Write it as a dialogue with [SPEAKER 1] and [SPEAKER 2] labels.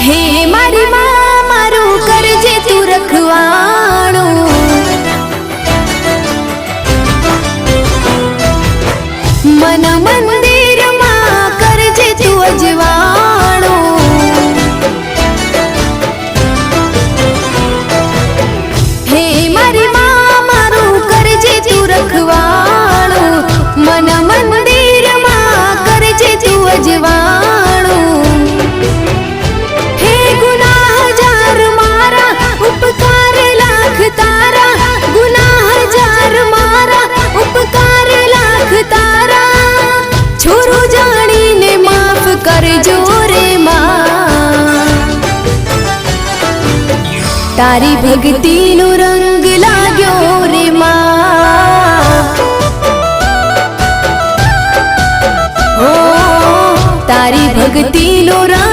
[SPEAKER 1] હે મારી માં મારું કરજે તું રખવાણું, મન મંદિરમાં કરજે તું અજવાણું, હે મારી માં મારું કરજે તું રખવાણું, મન મંદિરમાં કરજે તું અજવાણું, હે ગુનાહ હજાર મારા ઉપકાર લાખ તારા, ગુનાહ હજાર મારા ઉપકાર લાખ તારા, છોરું જાણીને માફ કરજો રે માં, તારી ભક્તિનો રંગ લાગ્યો રે માં, ઓ તારી ભક્તિનો રંગ